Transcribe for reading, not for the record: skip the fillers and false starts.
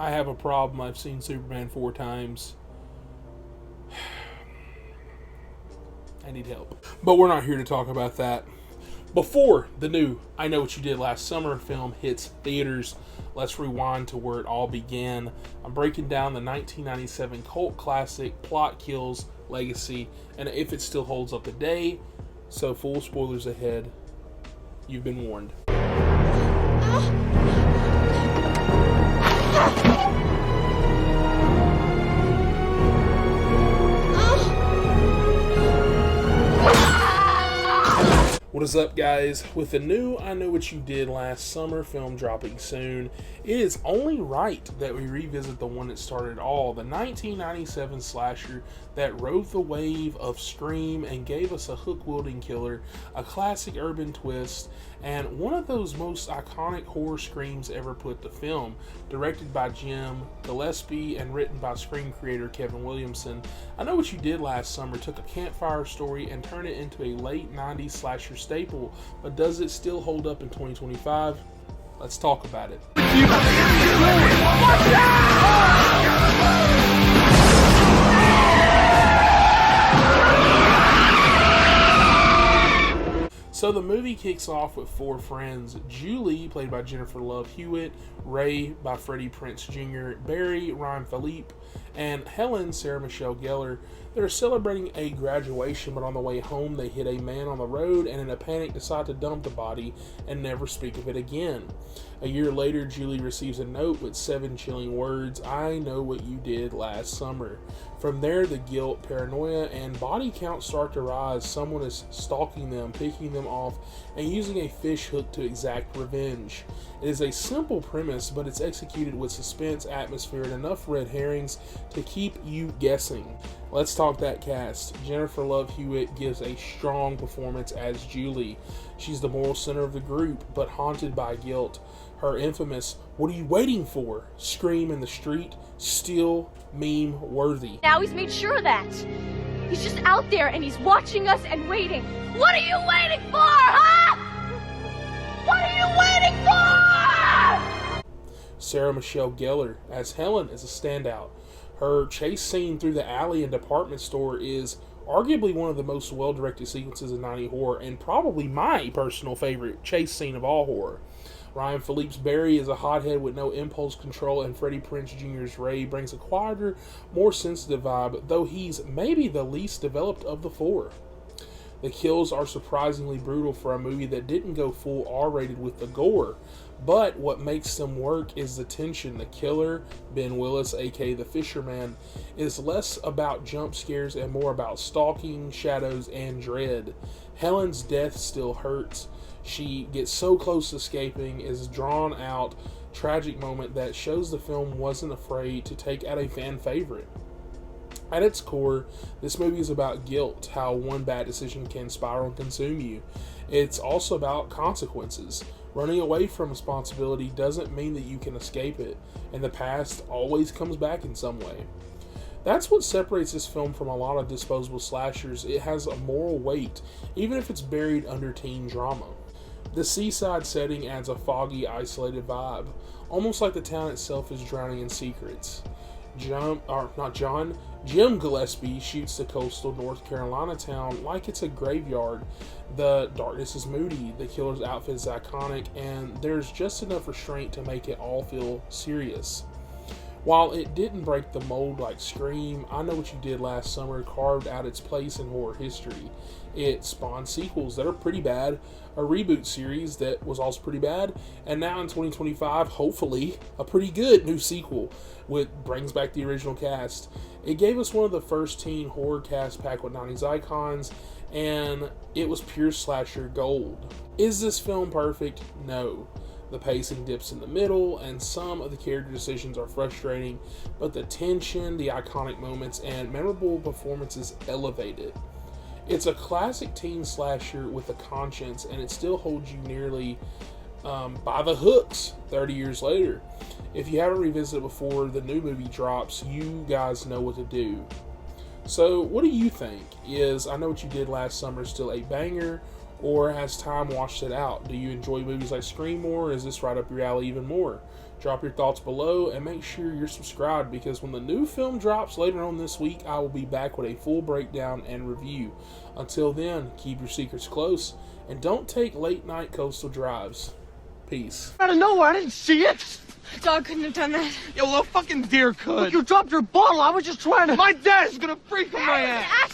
I have a problem. I've seen Superman 4 times. I need help. But we're not here to talk about that. Before the new I Know What You Did Last Summer film hits theaters, let's rewind to where it all began. I'm breaking down the 1997 cult classic Plot Kills Legacy and if it still holds up today. So full spoilers ahead. You've been warned. What is up, guys? With the new I Know What You Did Last Summer film dropping soon, it is only right that we revisit the one that started it all, the 1997 slasher that rode the wave of Scream and gave us a hook-wielding killer, a classic urban twist, and one of those most iconic horror screams ever put to film. Directed by Jim Gillespie and written by Scream creator Kevin Williamson, I Know What You Did Last Summer took a campfire story and turned it into a late 90s slasher staple, but does it still hold up in 2025? Let's talk about it. So the movie kicks off with four friends: Julie, played by Jennifer Love Hewitt; Ray, by Freddie Prinze Jr.; Barry, Ryan Philippe; and Helen, Sarah Michelle Gellar. They're celebrating a graduation, but on the way home they hit a man on the road and in a panic decide to dump the body and never speak of it again. A year later, Julie receives a note with 7 chilling words: "I know what you did last summer." From there, the guilt, paranoia, and body count start to rise. Someone is stalking them, picking them off, and using a fish hook to exact revenge. It is a simple premise, but it's executed with suspense, atmosphere, and enough red herrings to keep you guessing. Let's talk that cast. Jennifer Love Hewitt gives a strong performance as Julie. She's the moral center of the group, but haunted by guilt. Her infamous "what are you waiting for" scream in the street, still meme worthy. Now he's made sure of that. He's just out there and he's watching us and waiting. What are you waiting for, huh? What are you waiting for? Sarah Michelle Gellar as Helen is a standout. Her chase scene through the alley and department store is arguably one of the most well-directed sequences in 90s horror, and probably my personal favorite chase scene of all horror. Ryan Philippe's Barry is a hothead with no impulse control, and Freddie Prinze Jr.'s Ray brings a quieter, more sensitive vibe, though he's maybe the least developed of the four. The kills are surprisingly brutal for a movie that didn't go full R-rated with the gore, but what makes them work is the tension. The killer, Ben Willis, aka the Fisherman, is less about jump scares and more about stalking, shadows, and dread. Helen's death still hurts. She gets so close to escaping, is drawn out, tragic moment that shows the film wasn't afraid to take out a fan favorite. At its core, this movie is about guilt, how one bad decision can spiral and consume you. It's also about consequences. Running away from responsibility doesn't mean that you can escape it, and the past always comes back in some way. That's what separates this film from a lot of disposable slashers. It has a moral weight, even if it's buried under teen drama. The seaside setting adds a foggy, isolated vibe, almost like the town itself is drowning in secrets. Jim Gillespie shoots the coastal North Carolina town like it's a graveyard. The darkness is moody, the killer's outfit is iconic, and there's just enough restraint to make it all feel serious. While it didn't break the mold like Scream, I Know What You Did Last Summer carved out its place in horror history. It spawned sequels that are pretty bad, a reboot series that was also pretty bad, and now in 2025, hopefully, a pretty good new sequel which brings back the original cast. It gave us one of the first teen horror cast packed with 90s icons, and it was pure slasher gold. Is this film perfect? No. The pacing dips in the middle, and some of the character decisions are frustrating, but the tension, the iconic moments, and memorable performances elevate it. It's a classic teen slasher with a conscience, and it still holds you nearly by the hooks 30 years later. If you haven't revisited before the new movie drops, you guys know what to do. So, what do you think? Is I Know What You Did Last Summer still a banger, or has time washed it out? Do you enjoy movies like Scream more, or is this right up your alley even more? Drop your thoughts below and make sure you're subscribed, because when the new film drops later on this week, I will be back with a full breakdown and review. Until then, keep your secrets close and don't take late night coastal drives. Peace. Out of nowhere, I didn't see it. Dog couldn't have done that. Yeah, well, a fucking deer could. Look, you dropped your bottle. I was just trying to. My dad's gonna freak on my ass.